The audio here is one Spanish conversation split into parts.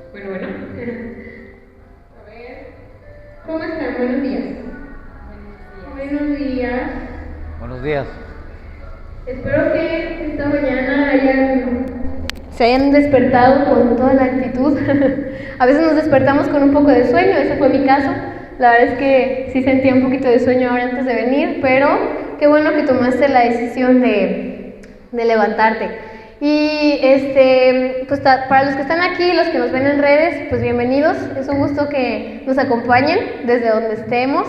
Bueno. A ver. ¿Cómo están? Buenos días. Buenos días. Buenos días. Espero que esta mañana se hayan despertado con toda la actitud. A veces nos despertamos con un poco de sueño, ese fue mi caso. La verdad es que sí sentía un poquito de sueño ahora antes de venir, pero qué bueno que tomaste la decisión de levantarte. Y pues para los que están aquí, los que nos ven en redes, pues bienvenidos. Es un gusto que nos acompañen desde donde estemos,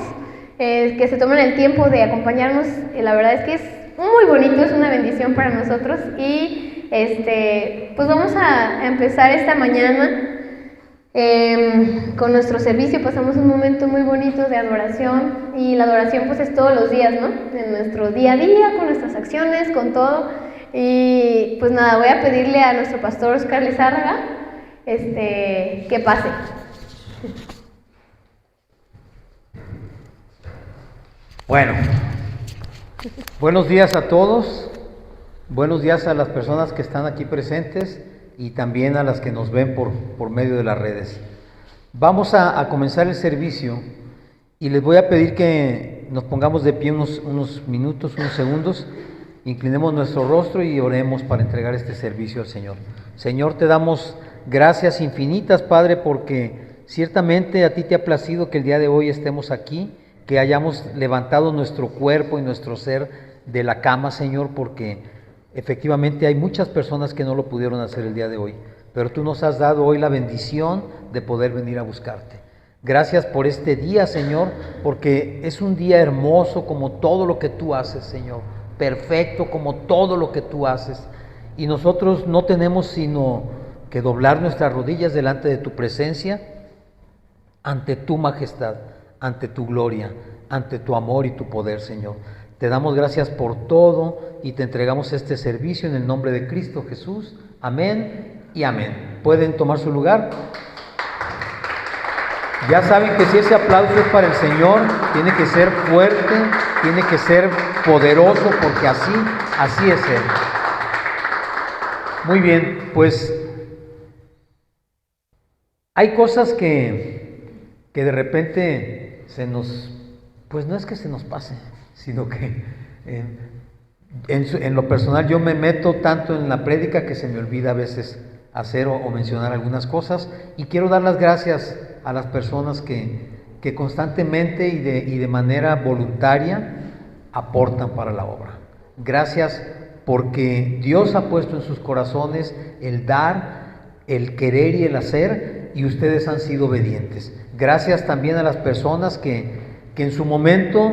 que se tomen el tiempo de acompañarnos. La verdad es que es muy bonito, es una bendición para nosotros. Y pues vamos a empezar esta mañana con nuestro servicio. Pasamos un momento muy bonito de adoración, y la adoración pues es todos los días, ¿no? En nuestro día a día, con nuestras acciones, con todo. Y pues nada, voy a pedirle a nuestro pastor Oscar Lizárraga que pase. Bueno, buenos días a todos, buenos días a las personas que están aquí presentes y también a las que nos ven por medio de las redes. Vamos a comenzar el servicio y les voy a pedir que nos pongamos de pie unos minutos, unos segundos, inclinemos nuestro rostro y oremos para entregar este servicio al Señor. Señor, te damos gracias infinitas, Padre, porque ciertamente a ti te ha placido que el día de hoy estemos aquí, que hayamos levantado nuestro cuerpo y nuestro ser de la cama, Señor, porque efectivamente hay muchas personas que no lo pudieron hacer el día de hoy, pero tú nos has dado hoy la bendición de poder venir a buscarte. Gracias por este día, Señor, porque es un día hermoso como todo lo que tú haces, Señor, perfecto como todo lo que tú haces, y nosotros no tenemos sino que doblar nuestras rodillas delante de tu presencia, ante tu majestad, ante tu gloria, ante tu amor y tu poder, Señor. Te damos gracias por todo y te entregamos este servicio en el nombre de Cristo Jesús. Amén y amén. ¿Pueden tomar su lugar? Ya saben que si ese aplauso es para el Señor, tiene que ser fuerte, tiene que ser poderoso, porque así es Él. Muy bien, pues hay cosas que de repente pues no es que se nos pase, sino que en lo personal yo me meto tanto en la prédica que se me olvida a veces hacer o mencionar algunas cosas, y quiero dar las gracias a las personas que constantemente y de manera voluntaria aportan para la obra. Gracias porque Dios ha puesto en sus corazones el dar, el querer y el hacer, y ustedes han sido obedientes. Gracias también a las personas que en su momento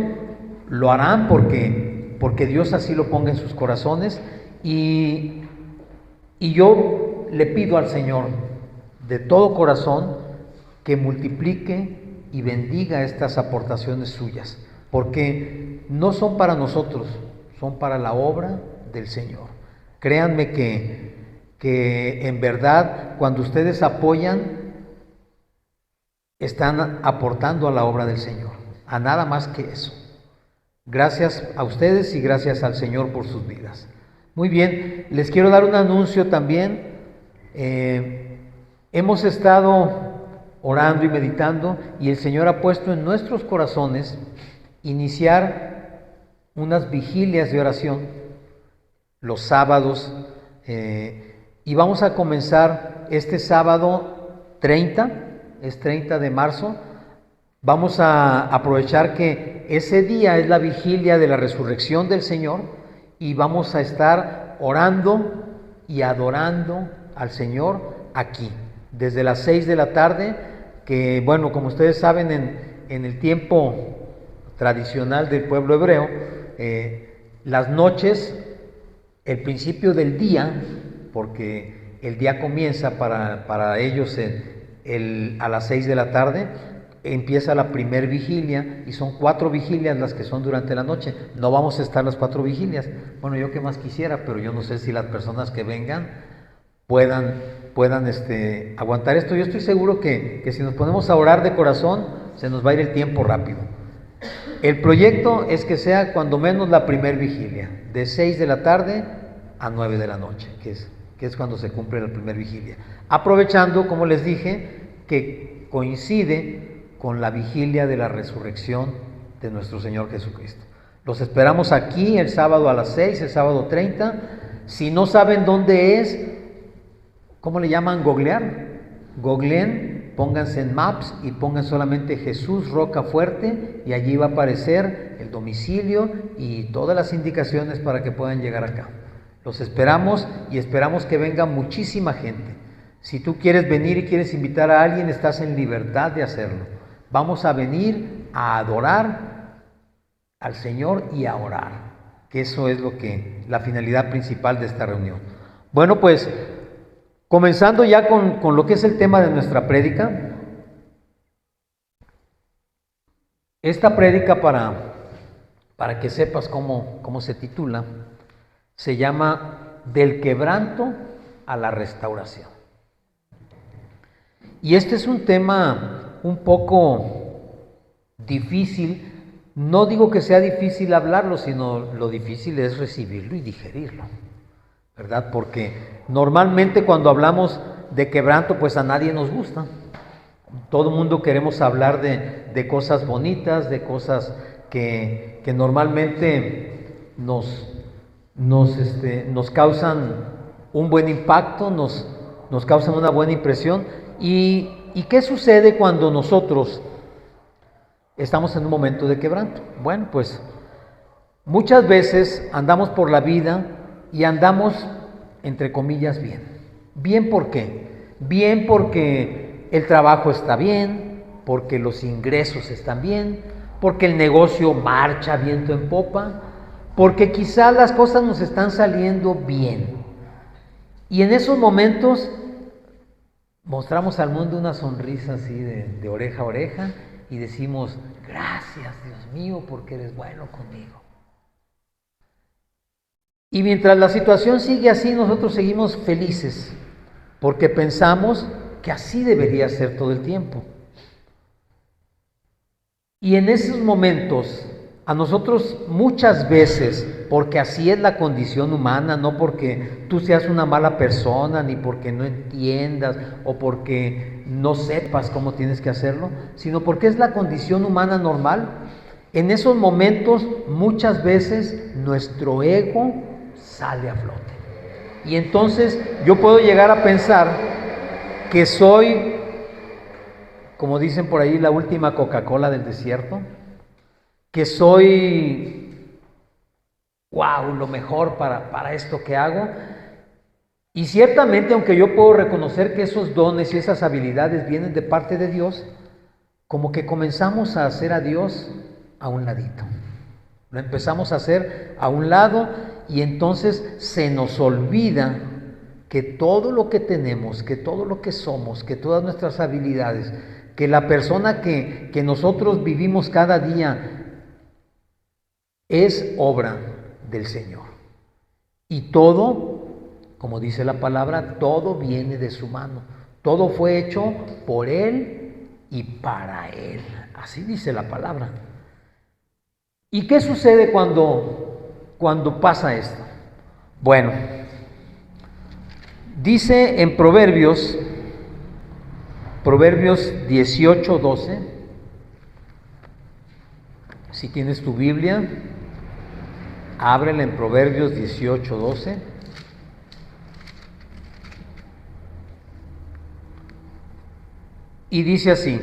lo harán porque Dios así lo ponga en sus corazones, y yo le pido al Señor de todo corazón que multiplique y bendiga estas aportaciones suyas, porque no son para nosotros, son para la obra del Señor. Créanme que en verdad cuando ustedes apoyan, están aportando a la obra del Señor, a nada más que eso. Gracias a ustedes y gracias al Señor por sus vidas. Muy bien, les quiero dar un anuncio también. Hemos estado orando y meditando, y el Señor ha puesto en nuestros corazones iniciar unas vigilias de oración los sábados, y vamos a comenzar este sábado 30, es 30 de marzo. Vamos a aprovechar que ese día es la vigilia de la resurrección del Señor, y vamos a estar orando y adorando al Señor aquí, desde las 6 de la tarde, que bueno, como ustedes saben, en el tiempo tradicional del pueblo hebreo, las noches, el principio del día, porque el día comienza para ellos a las 6 de la tarde, empieza la primer vigilia, y son 4 vigilias las que son durante la noche. No vamos a estar las 4 vigilias. Bueno, yo qué más quisiera, pero yo no sé si las personas que vengan puedan puedan aguantar esto. Yo estoy seguro que si nos ponemos a orar de corazón, se nos va a ir el tiempo rápido. El proyecto es que sea cuando menos la primer vigilia, de 6 de la tarde a 9 de la noche, que es cuando se cumple la primer vigilia. Aprovechando, como les dije, que coincide con la vigilia de la resurrección de nuestro Señor Jesucristo. Los esperamos aquí el sábado a las 6, el sábado 30. Si no saben dónde es, ¿cómo le llaman? Googlear. Googleen, pónganse en Maps y pongan solamente Jesús Roca Fuerte y allí va a aparecer el domicilio y todas las indicaciones para que puedan llegar acá. Los esperamos y esperamos que venga muchísima gente. Si tú quieres venir y quieres invitar a alguien, estás en libertad de hacerlo. Vamos a venir a adorar al Señor y a orar, que eso es la finalidad principal de esta reunión. Bueno, pues comenzando ya con lo que es el tema de nuestra prédica. Esta prédica, para que sepas cómo se titula, se llama Del quebranto a la restauración. Y este es un tema un poco difícil. No digo que sea difícil hablarlo, sino lo difícil es recibirlo y digerirlo, ¿verdad? Porque normalmente cuando hablamos de quebranto, pues a nadie nos gusta. Todo el mundo queremos hablar de cosas bonitas, de cosas que normalmente nos causan un buen impacto, nos causan una buena impresión. ¿Y qué sucede cuando nosotros estamos en un momento de quebranto? Bueno, pues muchas veces andamos por la vida y andamos, entre comillas, bien. ¿Bien por qué? Bien porque el trabajo está bien, porque los ingresos están bien, porque el negocio marcha viento en popa, porque quizás las cosas nos están saliendo bien. Y en esos momentos mostramos al mundo una sonrisa así de oreja a oreja y decimos: gracias, Dios mío, porque eres bueno conmigo. Y mientras la situación sigue así, nosotros seguimos felices, porque pensamos que así debería ser todo el tiempo. Y en esos momentos, a nosotros muchas veces, porque así es la condición humana, no porque tú seas una mala persona, ni porque no entiendas, o porque no sepas cómo tienes que hacerlo, sino porque es la condición humana normal. En esos momentos, muchas veces, nuestro ego sale a flote. Y entonces yo puedo llegar a pensar que soy, como dicen por ahí, la última Coca-Cola del desierto, que soy, wow, lo mejor para esto que hago. Y ciertamente, aunque yo puedo reconocer que esos dones y esas habilidades vienen de parte de Dios, como que comenzamos a hacer a Dios a un ladito. Lo empezamos a hacer a un lado y entonces se nos olvida que todo lo que tenemos, que todo lo que somos, que todas nuestras habilidades, que la persona que nosotros vivimos cada día es obra del Señor. Y todo, como dice la palabra, todo viene de su mano. Todo fue hecho por Él y para Él. Así dice la palabra. ¿Y qué sucede cuando pasa esto? Bueno, dice en Proverbios 18:12, si tienes tu Biblia, ábrela en Proverbios 18:12. Y dice así: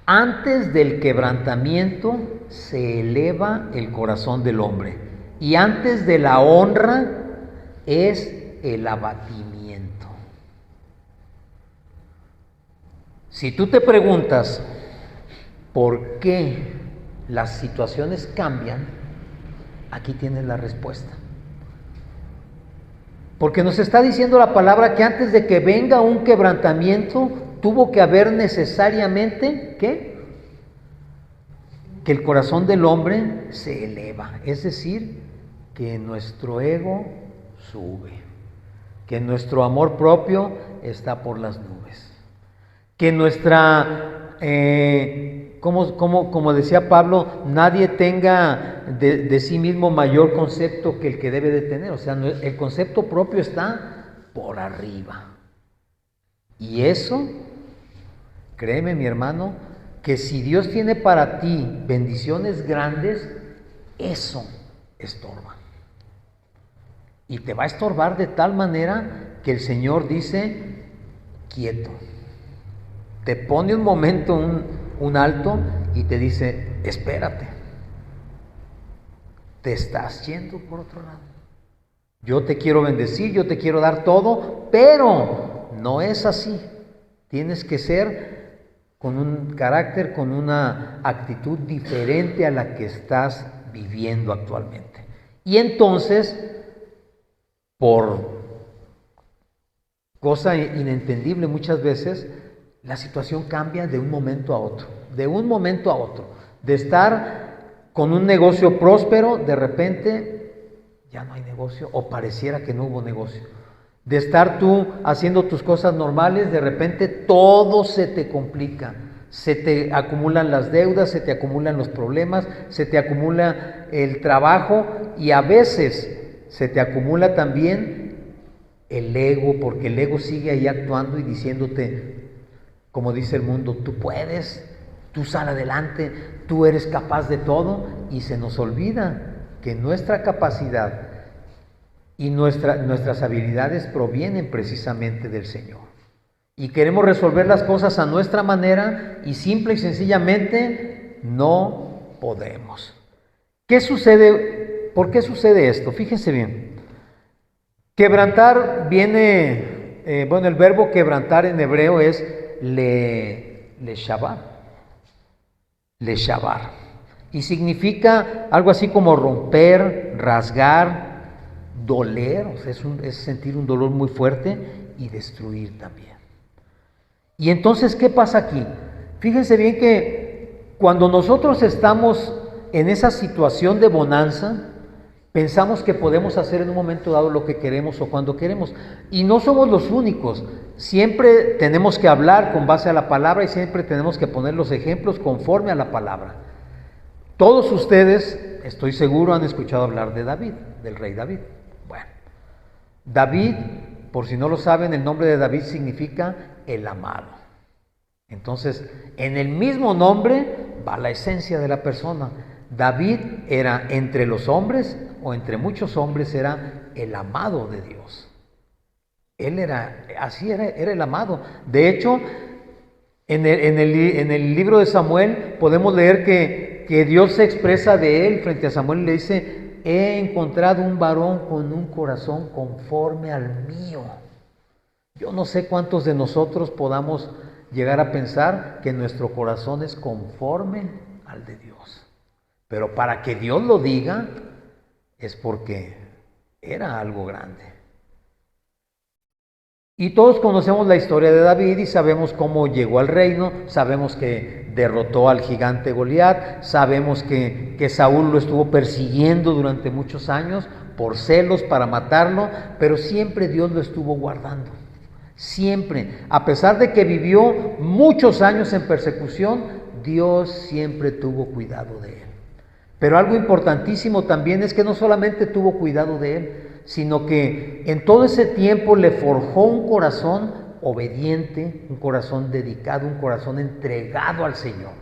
antes del quebrantamiento se eleva el corazón del hombre, y antes de la honra es el abatimiento. Si tú te preguntas por qué las situaciones cambian, aquí tienes la respuesta. Porque nos está diciendo la palabra que antes de que venga un quebrantamiento, tuvo que haber necesariamente, ¿qué? Que el corazón del hombre se eleva, es decir, que nuestro ego sube. que nuestro amor propio está por las nubes, que nuestra, como decía Pablo, nadie tenga de sí mismo mayor concepto que el que debe de tener. O sea, el concepto propio está por arriba. Y eso, créeme mi hermano, que si Dios tiene para ti bendiciones grandes, eso estorba. Y te va a estorbar de tal manera que el Señor dice, quieto. Te pone un momento, un alto y te dice, espérate. Te estás yendo por otro lado. Yo te quiero bendecir, yo te quiero dar todo, pero no es así. Tienes que ser con un carácter, con una actitud diferente a la que estás viviendo actualmente. Y entonces, por cosa inentendible muchas veces, la situación cambia de un momento a otro, de estar con un negocio próspero, de repente ya no hay negocio o pareciera que no hubo negocio. De estar tú haciendo tus cosas normales, de repente todo se te complica, se te acumulan las deudas, se te acumulan los problemas, se te acumula el trabajo y a veces se te acumula también el ego, porque el ego sigue ahí actuando y diciéndote, como dice el mundo, tú puedes, tú sal adelante, tú eres capaz de todo, y se nos olvida que nuestra capacidad y nuestras habilidades provienen precisamente del Señor. Y queremos resolver las cosas a nuestra manera y simple y sencillamente no podemos. ¿Qué sucede? ¿Por qué sucede esto? Fíjense bien. Quebrantar viene, el verbo quebrantar en hebreo es leshabar. Leshabar. Y significa algo así como romper, rasgar, doler, o sea, es sentir un dolor muy fuerte y destruir también. Y entonces, ¿qué pasa aquí? Fíjense bien que cuando nosotros estamos en esa situación de bonanza, pensamos que podemos hacer en un momento dado lo que queremos o cuando queremos. Y no somos los únicos. Siempre tenemos que hablar con base a la palabra y siempre tenemos que poner los ejemplos conforme a la palabra. Todos ustedes, estoy seguro, han escuchado hablar de David, del rey David. Bueno, David, por si no lo saben, el nombre de David significa el amado. Entonces, en el mismo nombre va la esencia de la persona. David era entre los hombres, o entre muchos hombres, era el amado de Dios. Él era el amado. De hecho, en el libro de Samuel podemos leer que Dios se expresa de él frente a Samuel y le dice, he encontrado un varón con un corazón conforme al mío. Yo no sé cuántos de nosotros podamos llegar a pensar que nuestro corazón es conforme al de Dios. Pero para que Dios lo diga, es porque era algo grande. Y todos conocemos la historia de David y sabemos cómo llegó al reino, sabemos que derrotó al gigante Goliat, sabemos que Saúl lo estuvo persiguiendo durante muchos años por celos para matarlo, pero siempre Dios lo estuvo guardando. Siempre, a pesar de que vivió muchos años en persecución, Dios siempre tuvo cuidado de él. Pero algo importantísimo también es que no solamente tuvo cuidado de él, sino que en todo ese tiempo le forjó un corazón obediente, un corazón dedicado, un corazón entregado al Señor.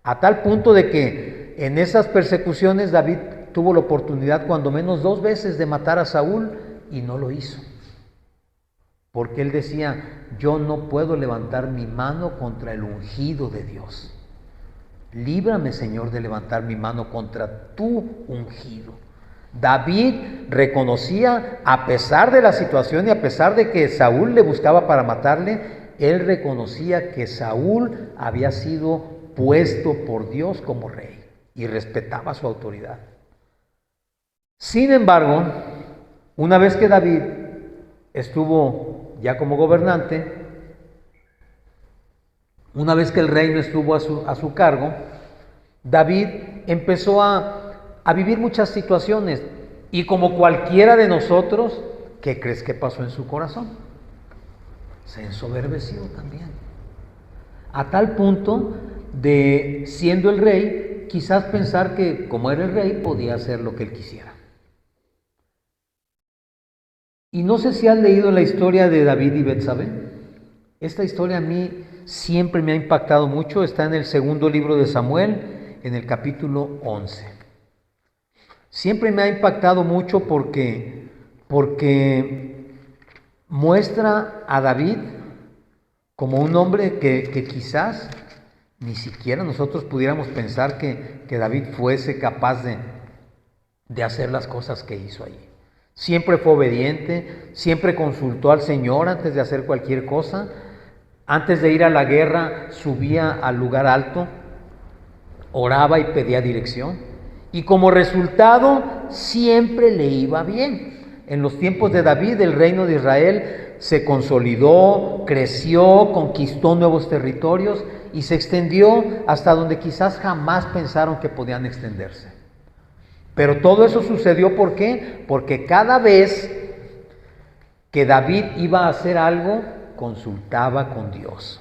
A tal punto de que en esas persecuciones David tuvo la oportunidad cuando menos 2 veces de matar a Saúl y no lo hizo. Porque él decía, yo no puedo levantar mi mano contra el ungido de Dios. Líbrame, Señor, de levantar mi mano contra tu ungido. David reconocía, a pesar de la situación y a pesar de que Saúl le buscaba para matarle, él reconocía que Saúl había sido puesto por Dios como rey y respetaba su autoridad. Sin embargo, una vez que David estuvo ya como gobernante, una vez que el reino estuvo a su cargo, David empezó a vivir muchas situaciones y como cualquiera de nosotros ¿qué crees que pasó en su corazón? Se ensoberbeció también. A tal punto de, siendo el rey, quizás pensar que como era el rey podía hacer lo que él quisiera. Y no sé si has leído la historia de David y Betsabé. Esta historia a mí siempre me ha impactado mucho. Está en el segundo libro de Samuel, en el capítulo 11. Siempre me ha impactado mucho porque muestra a David como un hombre que quizás ni siquiera nosotros pudiéramos pensar que David fuese capaz de hacer las cosas que hizo allí. Siempre fue obediente, siempre consultó al Señor antes de hacer cualquier cosa. Antes de ir a la guerra subía al lugar alto, oraba y pedía dirección. Y como resultado siempre le iba bien. En los tiempos de David el reino de Israel se consolidó, creció, conquistó nuevos territorios y se extendió hasta donde quizás jamás pensaron que podían extenderse. Pero todo eso sucedió, ¿por qué? Porque cada vez que David iba a hacer algo, consultaba con Dios.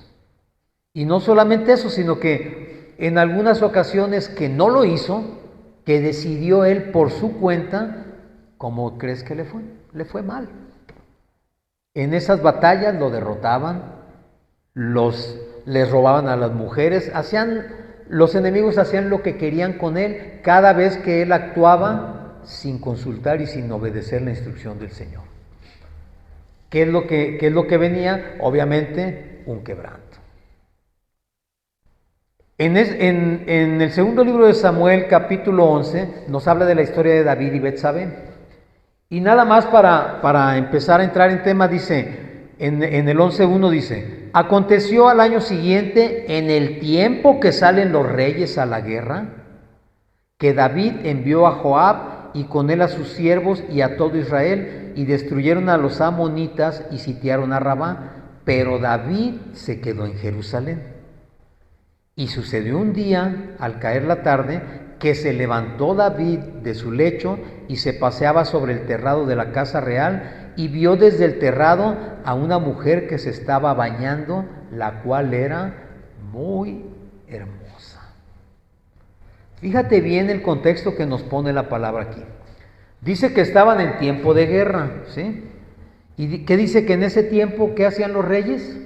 Y no solamente eso, sino que en algunas ocasiones que no lo hizo, que decidió él por su cuenta, ¿cómo crees que le fue? Le fue mal. En esas batallas lo derrotaban, les robaban a las mujeres, los enemigos hacían lo que querían con él cada vez que él actuaba sin consultar y sin obedecer la instrucción del Señor. ¿Qué es lo que venía? Obviamente, un quebranto. En el segundo libro de Samuel, capítulo 11, nos habla de la historia de David y Betsabé. Y nada más para empezar a entrar en tema, dice, en el 11:1 dice: aconteció al año siguiente, en el tiempo que salen los reyes a la guerra, que David envió a Joab y con él a sus siervos y a todo Israel, y destruyeron a los amonitas y sitiaron a Rabá, pero David se quedó en Jerusalén. Y sucedió un día, al caer la tarde, que se levantó David de su lecho y se paseaba sobre el terrado de la casa real y vio desde el terrado a una mujer que se estaba bañando, la cual era muy hermosa. Fíjate bien el contexto que nos pone la palabra aquí. Dice que estaban en tiempo de guerra, ¿sí? ¿Y qué dice? Que en ese tiempo, ¿qué hacían los reyes?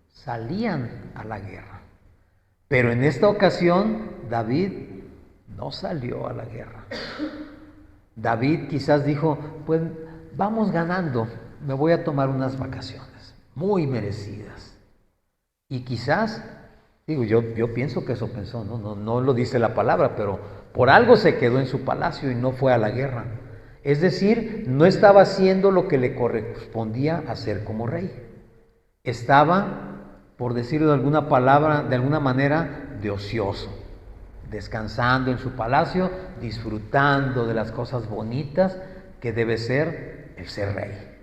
Salían a la guerra. Pero en esta ocasión, David no salió a la guerra. David quizás dijo, pues vamos ganando, me voy a tomar unas vacaciones, muy merecidas. Y quizás, yo pienso que eso pensó, no lo dice la palabra, pero por algo se quedó en su palacio y no fue a la guerra. Es decir, no estaba haciendo lo que le correspondía hacer como rey. Estaba, por decirlo de alguna manera, de ocioso, descansando en su palacio, disfrutando de las cosas bonitas que debe ser el ser rey.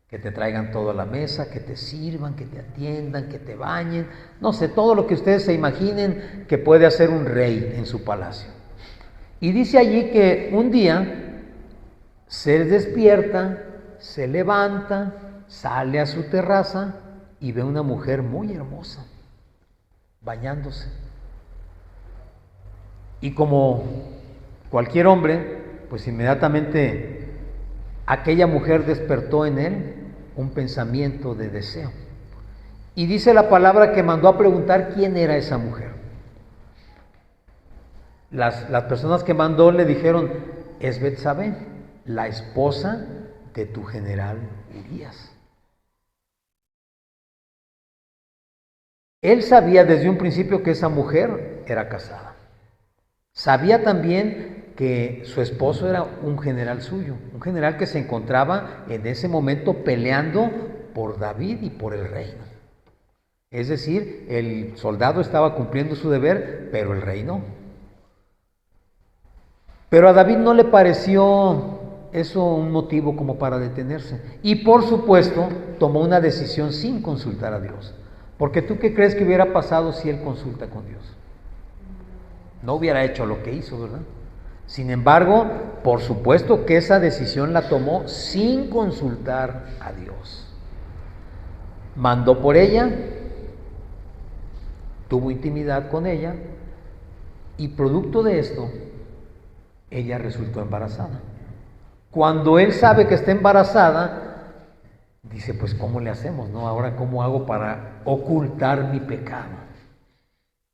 Que te traigan todo a la mesa, que te sirvan, que te atiendan, que te bañen, no sé, todo lo que ustedes se imaginen que puede hacer un rey en su palacio. Y dice allí que un día se despierta, se levanta, sale a su terraza y ve una mujer muy hermosa, bañándose. Y como cualquier hombre, pues inmediatamente aquella mujer despertó en él un pensamiento de deseo. Y dice la palabra que mandó a preguntar quién era esa mujer. Las personas que mandó le dijeron, es Betsabé, la esposa de tu general Urías. Él sabía desde un principio que esa mujer era casada. Sabía también que su esposo era un general suyo, un general que se encontraba en ese momento peleando por David y por el reino. Es decir, el soldado estaba cumpliendo su deber, pero el rey no. Pero a David no le pareció eso un motivo como para detenerse. Y por supuesto, tomó una decisión sin consultar a Dios. Porque ¿tú qué crees que hubiera pasado si él consulta con Dios? No hubiera hecho lo que hizo, ¿verdad? Sin embargo, por supuesto que esa decisión la tomó sin consultar a Dios. Mandó por ella, tuvo intimidad con ella y producto de esto, ella resultó embarazada. Cuando él sabe que está embarazada, dice, pues ¿cómo le hacemos, no? Ahora, ¿cómo hago para ocultar mi pecado?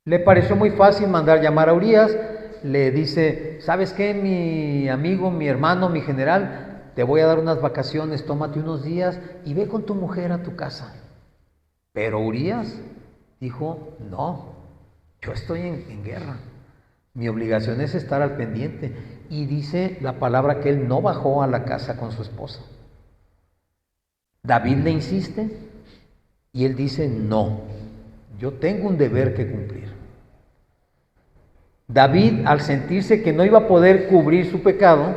Le pareció muy fácil mandar llamar a Urías. Le dice, ¿sabes qué? Mi amigo, mi hermano, mi general, te voy a dar unas vacaciones, tómate unos días y ve con tu mujer a tu casa. Pero Urías dijo, no, yo estoy en guerra. Mi obligación es estar al pendiente. Y dice la palabra que él no bajó a la casa con su esposa. David le insiste y él dice, no, yo tengo un deber que cumplir. David, al sentirse que no iba a poder cubrir su pecado,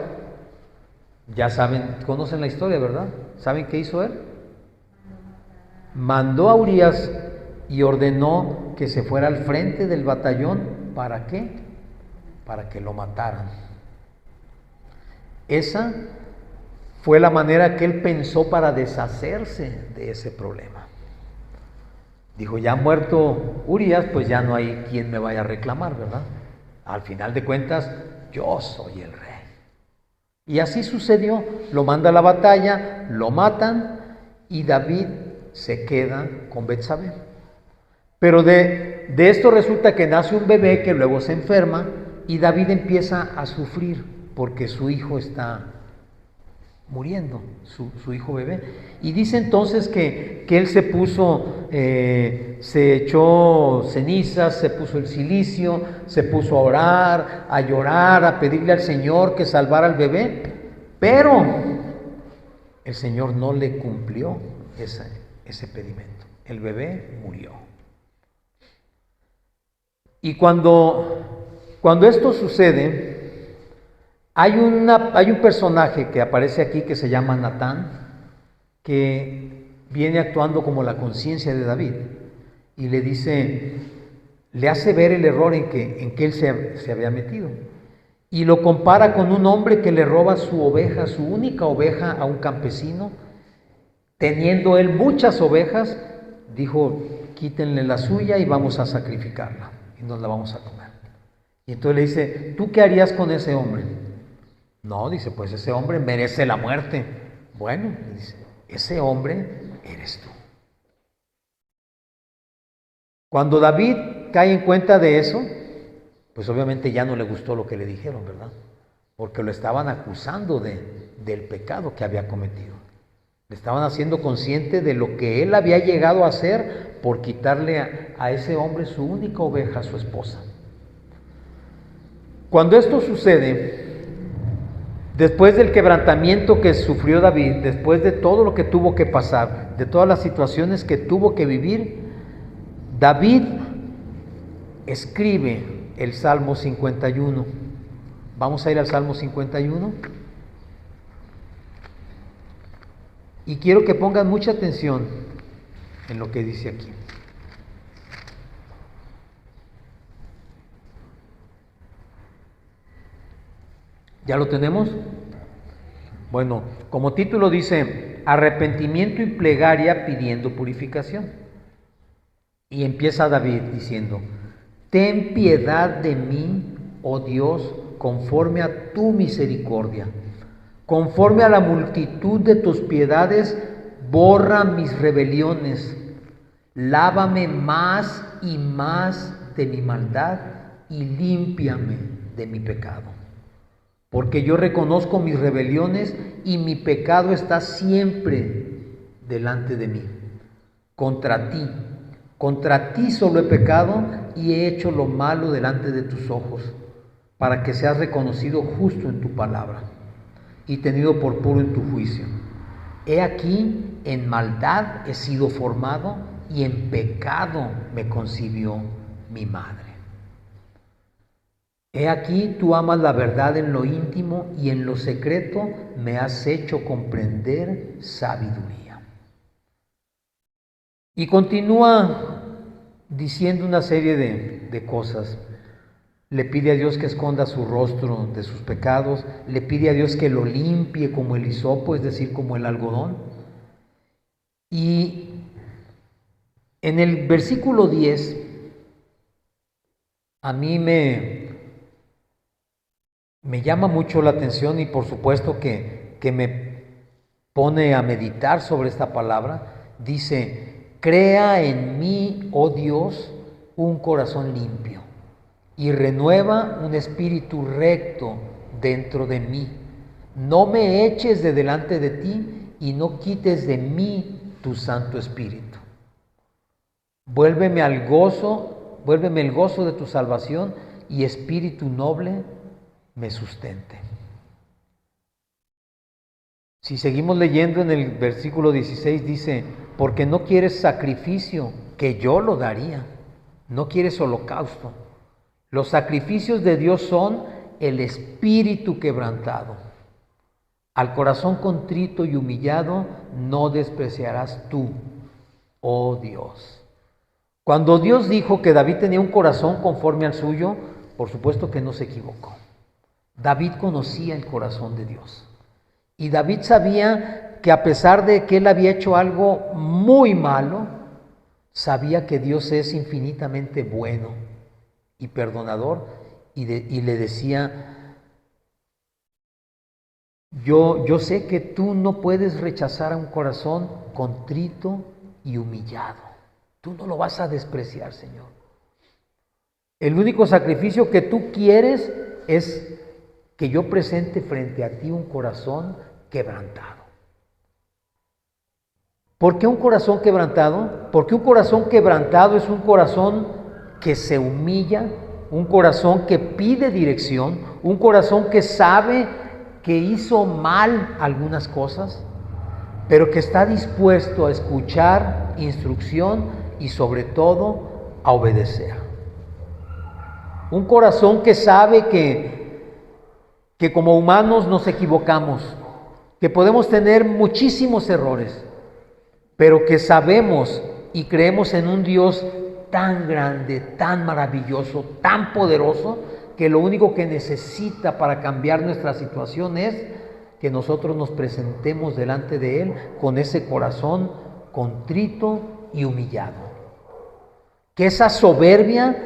ya saben, conocen la historia, ¿verdad? ¿Saben qué hizo él? Mandó a Urías y ordenó que se fuera al frente del batallón. ¿Para qué? Para que lo mataran. Esa fue la manera que él pensó para deshacerse de ese problema. Dijo, ya muerto Urías, pues ya no hay quien me vaya a reclamar, ¿verdad? Al final de cuentas, yo soy el rey. Y así sucedió, lo manda a la batalla, lo matan y David se queda con Betsabé. Pero de esto resulta que nace un bebé que luego se enferma y David empieza a sufrir porque su hijo está muriendo, su hijo bebé. Y dice entonces que él se puso, se echó cenizas, se puso el cilicio, se puso a orar, a llorar, a pedirle al Señor que salvara al bebé, pero el Señor no le cumplió ese pedimento. El bebé murió. Y cuando esto sucede, hay un personaje que aparece aquí que se llama Natán, que viene actuando como la conciencia de David y le dice, le hace ver el error en que él se había metido y lo compara con un hombre que le roba su oveja, su única oveja, a un campesino. Teniendo él muchas ovejas, dijo, quítenle la suya y vamos a sacrificarla y nos la vamos a comer. Y entonces le dice, ¿tú qué harías con ese hombre? No, dice, pues ese hombre merece la muerte. Bueno, dice, ese hombre eres tú. Cuando David cae en cuenta de eso, pues obviamente ya no le gustó lo que le dijeron, ¿verdad? Porque lo estaban acusando del pecado que había cometido. Le estaban haciendo consciente de lo que él había llegado a hacer por quitarle a ese hombre su única oveja, su esposa. Cuando esto sucede, después del quebrantamiento que sufrió David, después de todo lo que tuvo que pasar, de todas las situaciones que tuvo que vivir, David escribe el Salmo 51. Vamos a ir al Salmo 51. Y quiero que pongan mucha atención en lo que dice aquí. ¿Ya lo tenemos? Bueno, como título dice, arrepentimiento y plegaria pidiendo purificación. Y empieza David diciendo, ten piedad de mí, oh Dios, conforme a tu misericordia. Conforme a la multitud de tus piedades, borra mis rebeliones. Lávame más y más de mi maldad y límpiame de mi pecado. Porque yo reconozco mis rebeliones y mi pecado está siempre delante de mí. Contra ti solo he pecado y he hecho lo malo delante de tus ojos, para que seas reconocido justo en tu palabra y tenido por puro en tu juicio. He aquí, en maldad he sido formado y en pecado me concibió mi madre. He aquí, tú amas la verdad en lo íntimo y en lo secreto me has hecho comprender sabiduría. Y continúa diciendo una serie de cosas. le pide a Dios que esconda su rostro de sus pecados, le pide a Dios que lo limpie como el hisopo, es decir, como el algodón. Y en el versículo 10, a mí me llama mucho la atención y por supuesto que me pone a meditar sobre esta palabra. Dice, crea en mí, oh Dios, un corazón limpio y renueva un espíritu recto dentro de mí. No me eches de delante de ti y no quites de mí tu Santo Espíritu. Vuélveme el gozo de tu salvación y espíritu noble me sustente. Si seguimos leyendo en el versículo 16 dice, porque no quieres sacrificio, que yo lo daría. No quieres holocausto. Los sacrificios de Dios son el espíritu quebrantado. Al corazón contrito y humillado no despreciarás tú, oh Dios. Cuando Dios dijo que David tenía un corazón conforme al suyo, por supuesto que no se equivocó. David conocía el corazón de Dios. Y David sabía que a pesar de que él había hecho algo muy malo, sabía que Dios es infinitamente bueno y perdonador, y le decía, yo sé que tú no puedes rechazar a un corazón contrito y humillado. Tú no lo vas a despreciar, Señor. El único sacrificio que tú quieres es que yo presente frente a ti un corazón quebrantado. ¿Por qué un corazón quebrantado? Porque un corazón quebrantado es un corazón que se humilla, un corazón que pide dirección, un corazón que sabe que hizo mal algunas cosas, pero que está dispuesto a escuchar instrucción y sobre todo a obedecer. Un corazón que sabe que como humanos nos equivocamos, que podemos tener muchísimos errores, pero que sabemos y creemos en un Dios tan grande, tan maravilloso, tan poderoso, que lo único que necesita para cambiar nuestra situación es que nosotros nos presentemos delante de Él con ese corazón contrito y humillado. Que esa soberbia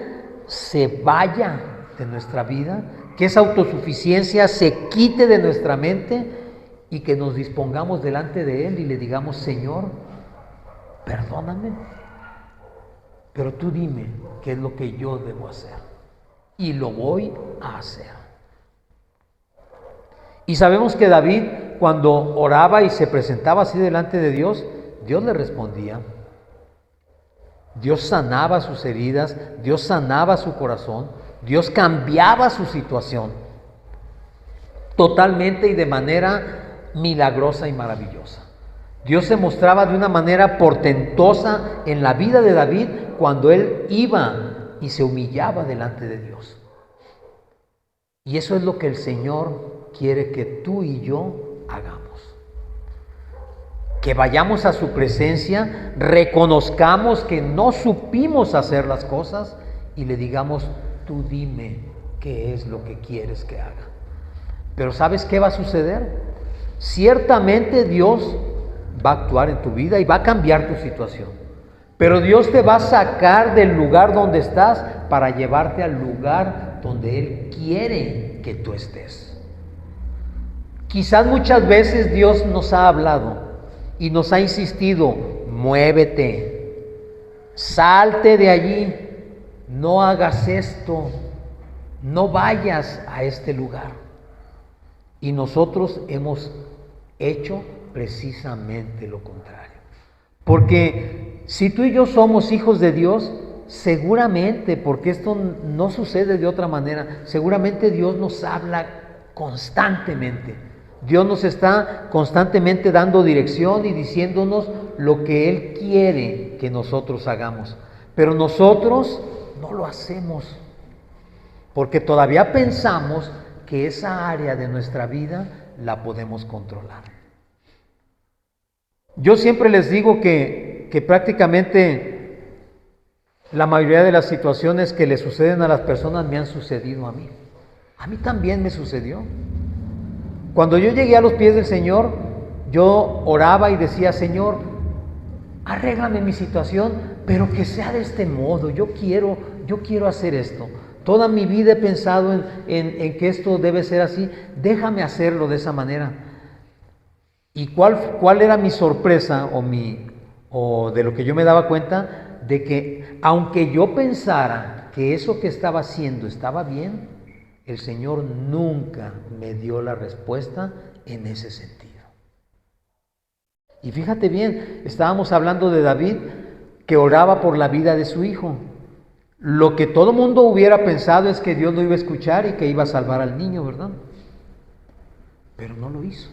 se vaya de nuestra vida, que esa autosuficiencia se quite de nuestra mente y que nos dispongamos delante de Él y le digamos, Señor, perdóname, pero tú dime qué es lo que yo debo hacer y lo voy a hacer. Y sabemos que David, cuando oraba y se presentaba así delante de Dios, Dios le respondía. Dios sanaba sus heridas, Dios sanaba su corazón, Dios cambiaba su situación totalmente y de manera milagrosa y maravillosa. Dios se mostraba de una manera portentosa en la vida de David cuando él iba y se humillaba delante de Dios. Y eso es lo que el Señor quiere que tú y yo hagamos. Que vayamos a su presencia, reconozcamos que no supimos hacer las cosas y le digamos, tú dime qué es lo que quieres que haga. Pero ¿sabes qué va a suceder? Ciertamente Dios va a actuar en tu vida y va a cambiar tu situación. Pero Dios te va a sacar del lugar donde estás para llevarte al lugar donde Él quiere que tú estés. Quizás muchas veces Dios nos ha hablado y nos ha insistido, muévete, salte de allí, no hagas esto, no vayas a este lugar. Y nosotros hemos hecho precisamente lo contrario. Porque si tú y yo somos hijos de Dios, seguramente, porque esto no sucede de otra manera, seguramente Dios nos habla constantemente. Dios nos está constantemente dando dirección y diciéndonos lo que Él quiere que nosotros hagamos. Pero nosotros no lo hacemos, porque todavía pensamos que esa área de nuestra vida la podemos controlar. Yo siempre les digo que prácticamente La mayoría de las situaciones que le suceden a las personas me han sucedido a mí. A mí también me sucedió. Cuando yo llegué a los pies del Señor, yo oraba y decía: Señor, arréglame mi situación, pero que sea de este modo. Yo quiero hacer esto. Toda mi vida he pensado en que esto debe ser así. Déjame hacerlo de esa manera. ¿Y cuál era mi sorpresa o de lo que yo me daba cuenta? De que aunque yo pensara que eso que estaba haciendo estaba bien, el Señor nunca me dio la respuesta en ese sentido. Y fíjate bien, estábamos hablando de David, que oraba por la vida de su hijo. Lo que todo mundo hubiera pensado es que Dios lo iba a escuchar y que iba a salvar al niño, ¿verdad? Pero no lo hizo.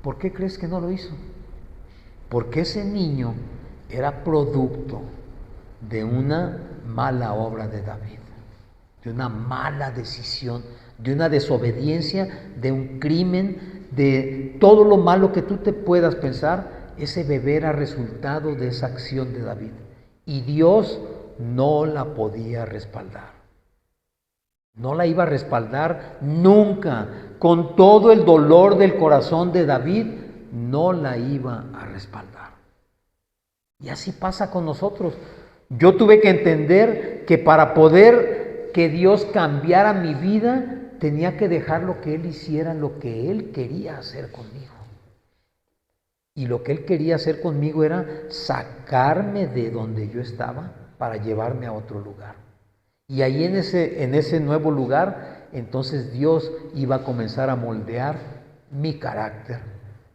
¿Por qué crees que no lo hizo? Porque ese niño era producto de una mala obra de David, de una mala decisión, de una desobediencia, de un crimen, de todo lo malo que tú te puedas pensar. Ese bebé era resultado de esa acción de David y Dios no la podía respaldar. No la iba a respaldar nunca. Con todo el dolor del corazón de David, no la iba a respaldar. Y así pasa con nosotros. Yo tuve que entender que para poder que Dios cambiara mi vida, tenía que dejarlo que Él hiciera lo que Él quería hacer conmigo. Y lo que Él quería hacer conmigo era sacarme de donde yo estaba para llevarme a otro lugar. Y ahí en ese nuevo lugar, entonces Dios iba a comenzar a moldear mi carácter,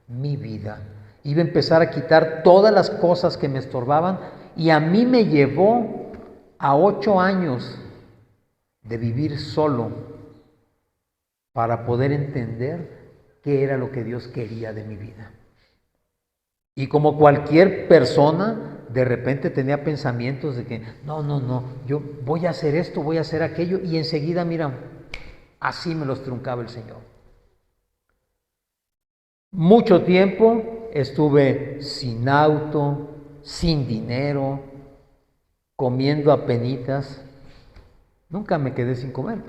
mi vida. Iba a empezar a quitar todas las cosas que me estorbaban, y a mí me llevó a 8 años de vivir solo para poder entender qué era lo que Dios quería de mi vida. Y como cualquier persona, de repente tenía pensamientos de que no, yo voy a hacer esto, voy a hacer aquello, y enseguida, mira, así me los truncaba el Señor. Mucho tiempo estuve sin auto, sin dinero, comiendo apenitas. Nunca me quedé sin comer,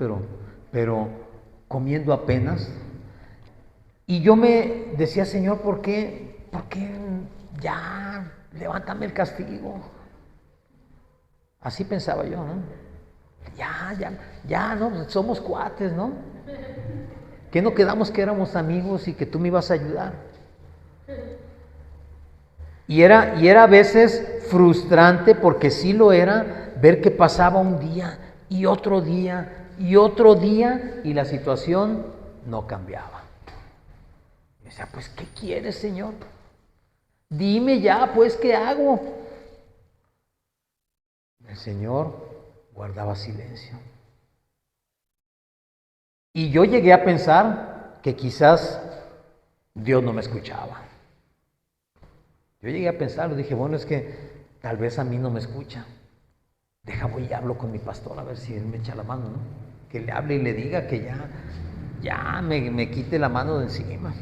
pero comiendo apenas. Y yo me decía: Señor, ¿por qué ya levántame el castigo? Así pensaba yo, ¿no? Ya, no, somos cuates, ¿no? ¿Qué no quedamos que éramos amigos y que tú me ibas a ayudar? Y era a veces frustrante, porque sí lo era, ver que pasaba un día y otro día y otro día y la situación no cambiaba. Y decía: pues, ¿qué quieres, Señor? Dime ya, pues, ¿qué hago? El Señor guardaba silencio. Y yo llegué a pensar que quizás Dios no me escuchaba. Yo llegué a pensarlo, dije: bueno, es que tal vez a mí no me escucha. Voy y hablo con mi pastor a ver si él me echa la mano, ¿no? Que le hable y le diga que ya me quite la mano de encima.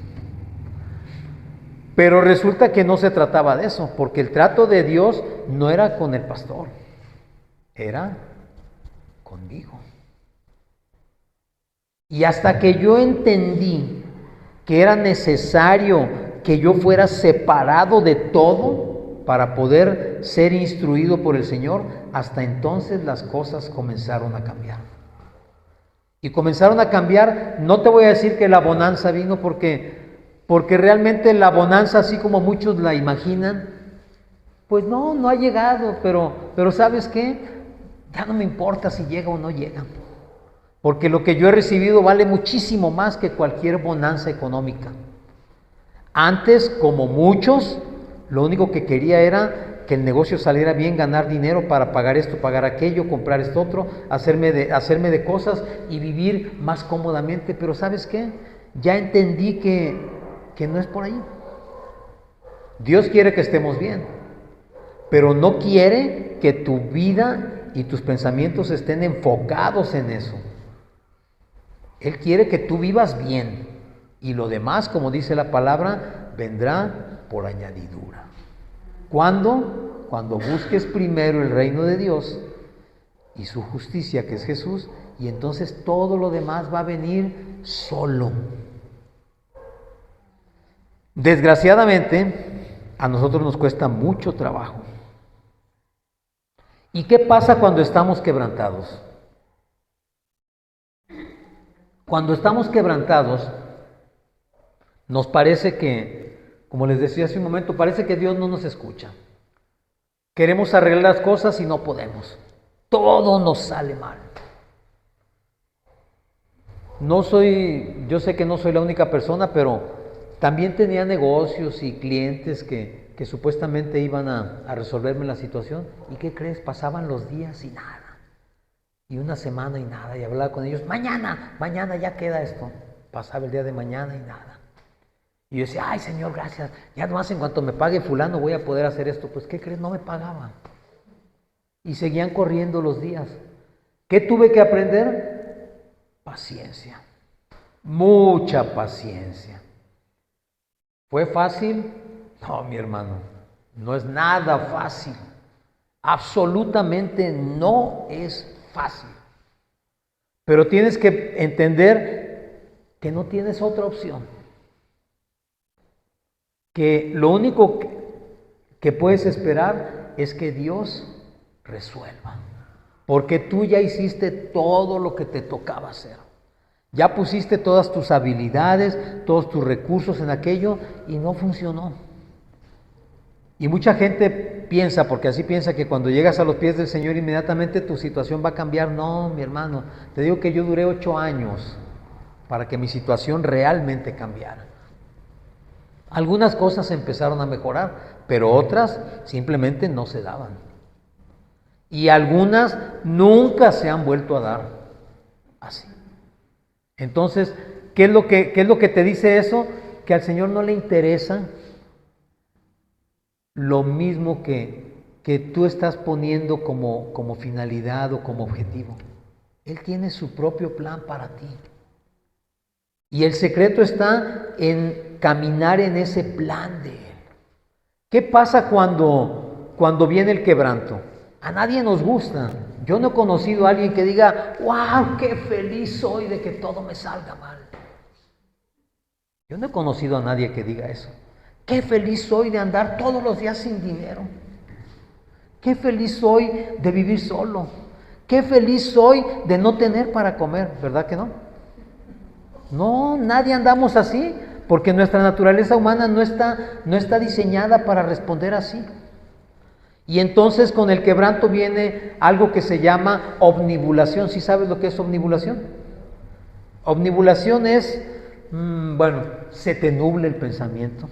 Pero resulta que no se trataba de eso, porque el trato de Dios no era con el pastor, era conmigo. Y hasta que yo entendí que era necesario que yo fuera separado de todo para poder ser instruido por el Señor, hasta entonces las cosas comenzaron a cambiar. Y comenzaron a cambiar, no te voy a decir que la bonanza vino, porque realmente la bonanza, así como muchos la imaginan, pues no ha llegado, pero ¿sabes qué? Ya no me importa si llega o no llega. Porque lo que yo he recibido vale muchísimo más que cualquier bonanza económica. Antes, como muchos, lo único que quería era que el negocio saliera bien, ganar dinero para pagar esto, pagar aquello, comprar esto otro, hacerme de cosas y vivir más cómodamente. Pero ¿sabes qué? Ya entendí que no es por ahí. Dios quiere que estemos bien, pero no quiere que tu vida y tus pensamientos estén enfocados en eso. Él quiere que tú vivas bien, y lo demás, como dice la palabra, vendrá por añadidura. ¿Cuándo? cuando busques primero el reino de Dios y su justicia, que es Jesús, y entonces todo lo demás va a venir solo. Desgraciadamente, a nosotros nos cuesta mucho trabajo. ¿Y qué pasa cuando estamos quebrantados? Cuando estamos quebrantados, nos parece que, como les decía hace un momento, parece que Dios no nos escucha. Queremos arreglar las cosas y no podemos. Todo nos sale mal. Yo sé que no soy la única persona, pero también tenía negocios y clientes que supuestamente iban a resolverme la situación. ¿Y qué crees? Pasaban los días y nada. Y una semana y nada. Y hablaba con ellos, mañana ya queda esto. Pasaba el día de mañana y nada. Y yo decía, ay Señor, gracias. Ya nomás en cuanto me pague fulano voy a poder hacer esto. Pues ¿qué crees? No me pagaban. Y seguían corriendo los días. ¿Qué tuve que aprender? Paciencia. Mucha paciencia. ¿Fue fácil? No, mi hermano, no es nada fácil. Absolutamente no es fácil. Pero tienes que entender que no tienes otra opción. Que lo único que puedes esperar es que Dios resuelva. Porque tú ya hiciste todo lo que te tocaba hacer. Ya pusiste todas tus habilidades, todos tus recursos en aquello y no funcionó. Y mucha gente piensa, porque así piensa, que cuando llegas a los pies del Señor inmediatamente tu situación va a cambiar. No, mi hermano, te digo que yo duré 8 años para que mi situación realmente cambiara. Algunas cosas empezaron a mejorar, pero otras simplemente no se daban. Y algunas nunca se han vuelto a dar así. Entonces, ¿qué es lo que te dice eso? Que al Señor no le interesa lo mismo que tú estás poniendo como finalidad o como objetivo. Él tiene su propio plan para ti. Y el secreto está en caminar en ese plan de Él. ¿Qué pasa cuando viene el quebranto? A nadie nos gusta. Yo no he conocido a alguien que diga, wow, qué feliz soy de que todo me salga mal. Yo no he conocido a nadie que diga eso. Qué feliz soy de andar todos los días sin dinero. Qué feliz soy de vivir solo. Qué feliz soy de no tener para comer. ¿Verdad que no? No, nadie andamos así, porque nuestra naturaleza humana no está diseñada para responder así. Y entonces con el quebranto viene algo que se llama omnibulación. ¿Sí sabes lo que es omnibulación? Omnibulación es, se te nubla el pensamiento.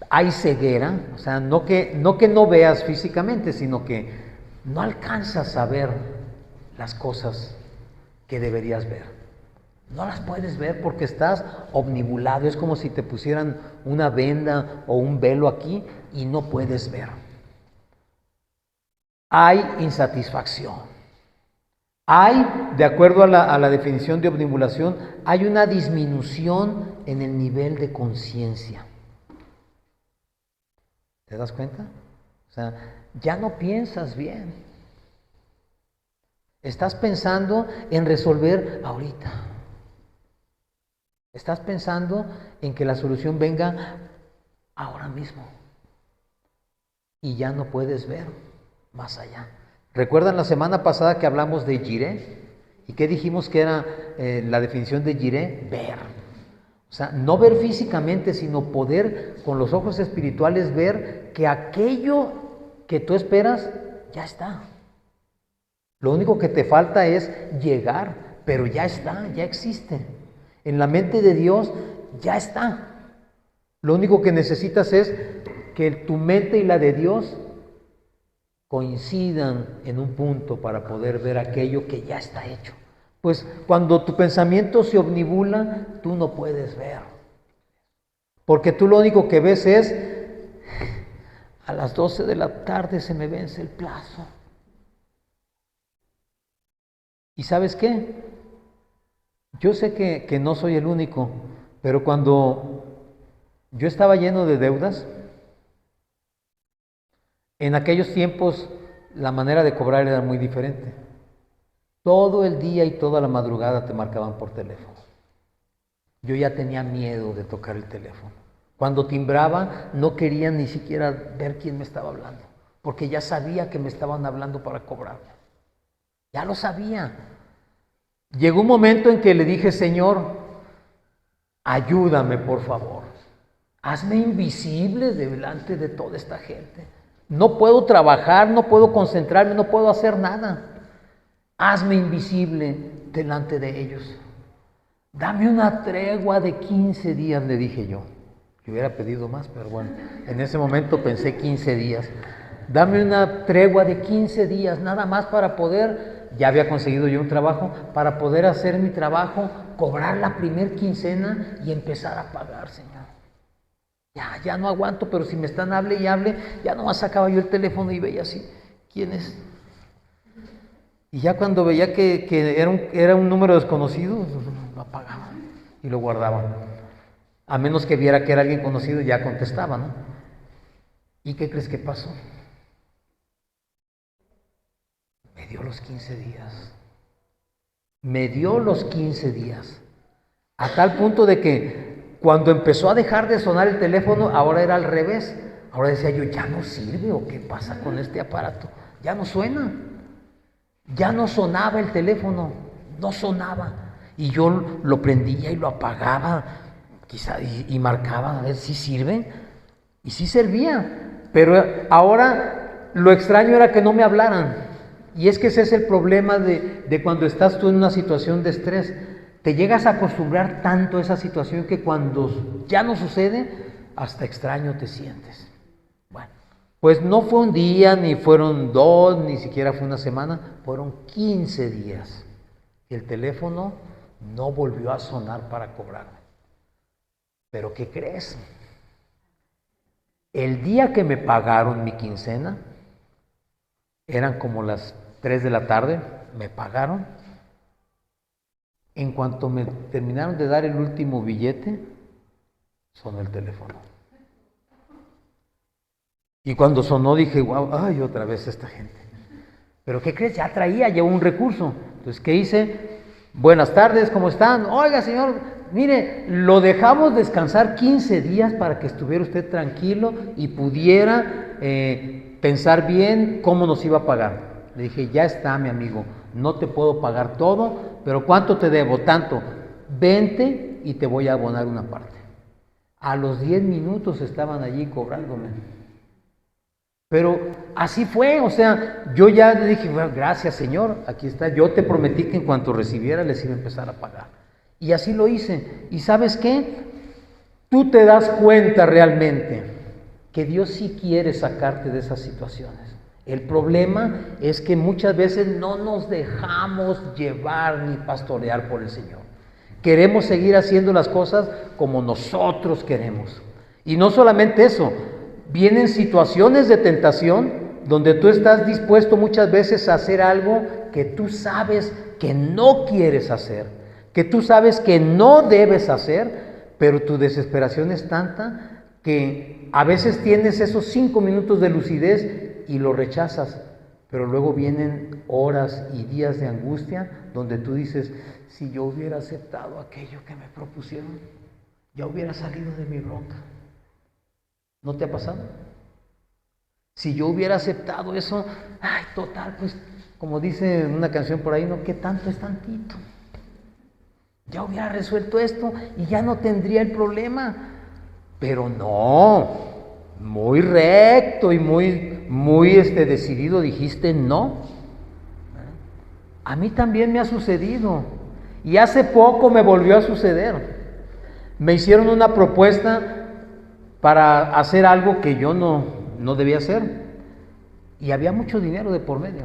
Hay ceguera, o sea, no que no veas físicamente, sino que no alcanzas a ver las cosas que deberías ver. No las puedes ver porque estás omnibulado. Es como si te pusieran una venda o un velo aquí y no puedes ver. Hay insatisfacción. De acuerdo a la definición de omnibulación, hay una disminución en el nivel de conciencia. ¿Te das cuenta? O sea, ya no piensas bien. Estás pensando en resolver ahorita. Estás pensando en que la solución venga ahora mismo. Y ya no puedes ver más allá. ¿Recuerdan la semana pasada que hablamos de Jireh? ¿Y qué dijimos que era la definición de Jireh? Ver. O sea, no ver físicamente, sino poder con los ojos espirituales ver que aquello que tú esperas ya está. Lo único que te falta es llegar, pero ya está, ya existe. En la mente de Dios ya está. Lo único que necesitas es que tu mente y la de Dios coincidan en un punto para poder ver aquello que ya está hecho. Pues cuando tu pensamiento se omnibula, tú no puedes ver. Porque tú lo único que ves es, a las 12 de la tarde se me vence el plazo. ¿Y sabes qué? Yo sé que no soy el único, pero cuando yo estaba lleno de deudas, En aquellos tiempos la manera de cobrar era muy diferente. Todo el día y toda la madrugada te marcaban por teléfono. Yo ya tenía miedo de tocar el teléfono. Cuando timbraba no quería ni siquiera ver quién me estaba hablando, porque ya sabía que me estaban hablando para cobrar. Ya lo sabía. Llegó un momento en que le dije, Señor, ayúdame por favor. Hazme invisible delante de toda esta gente. No puedo trabajar, no puedo concentrarme, no puedo hacer nada. Hazme invisible delante de ellos. Dame una tregua de 15 días, le dije yo. Yo hubiera pedido más, pero bueno, en ese momento pensé 15 días. Dame una tregua de 15 días, nada más para poder, ya había conseguido yo un trabajo, para poder hacer mi trabajo, cobrar la primer quincena y empezar a pagar, Señor. Ya no aguanto, pero si me están hable y hable, ya nomás sacaba yo el teléfono y veía así, ¿quién es? Y ya cuando veía que era un número desconocido, lo apagaba y lo guardaba. A menos que viera que era alguien conocido, ya contestaba, ¿no? ¿Y qué crees que pasó? Me dio los 15 días. Me dio los 15 días. A tal punto de que cuando empezó a dejar de sonar el teléfono, ahora era al revés. Ahora decía yo, ¿ya no sirve o qué pasa con este aparato? Ya no suena. Ya no sonaba el teléfono, no sonaba. Y yo lo prendía y lo apagaba, quizá, y marcaba a ver si sirve. Y sí servía. Pero ahora lo extraño era que no me hablaran. Y es que ese es el problema de cuando estás tú en una situación de estrés. Te llegas a acostumbrar tanto a esa situación que cuando ya no sucede, hasta extraño te sientes. Bueno, pues no fue un día, ni fueron 2, ni siquiera fue una semana, fueron 15 días. El teléfono no volvió a sonar para cobrarme. ¿Pero qué crees? El día que me pagaron mi quincena, eran como las 3 de la tarde, me pagaron. En cuanto me terminaron de dar el último billete, sonó el teléfono. Y cuando sonó dije, wow, ay, otra vez esta gente. ¿Pero qué crees? Ya llevó un recurso. Entonces, ¿qué hice? Buenas tardes, ¿cómo están? Oiga, señor, mire, lo dejamos descansar 15 días para que estuviera usted tranquilo y pudiera pensar bien cómo nos iba a pagar. Le dije, ya está, mi amigo, no te puedo pagar todo, pero ¿cuánto te debo? Tanto, vente y te voy a abonar una parte. A los 10 minutos estaban allí cobrándome. Pero así fue, o sea, yo ya le dije, bueno, gracias Señor, aquí está, yo te prometí que en cuanto recibiera les iba a empezar a pagar. Y así lo hice. ¿Y sabes qué? Tú te das cuenta realmente que Dios sí quiere sacarte de esas situaciones. El problema es que muchas veces no nos dejamos llevar ni pastorear por el Señor. Queremos seguir haciendo las cosas como nosotros queremos. Y no solamente eso, vienen situaciones de tentación donde tú estás dispuesto muchas veces a hacer algo que tú sabes que no quieres hacer, que tú sabes que no debes hacer, pero tu desesperación es tanta que a veces tienes esos 5 minutos de lucidez y lo rechazas, pero luego vienen horas y días de angustia donde tú dices, si yo hubiera aceptado aquello que me propusieron, ya hubiera salido de mi bronca. ¿No te ha pasado? Si yo hubiera aceptado eso, ay, total, pues, como dice una canción por ahí, no, ¿qué tanto es tantito? Ya hubiera resuelto esto y ya no tendría el problema. Pero no, muy recto y muy decidido dijiste no. A mí también me ha sucedido y hace poco me volvió a suceder. Me hicieron una propuesta para hacer algo que yo no debía hacer y había mucho dinero de por medio.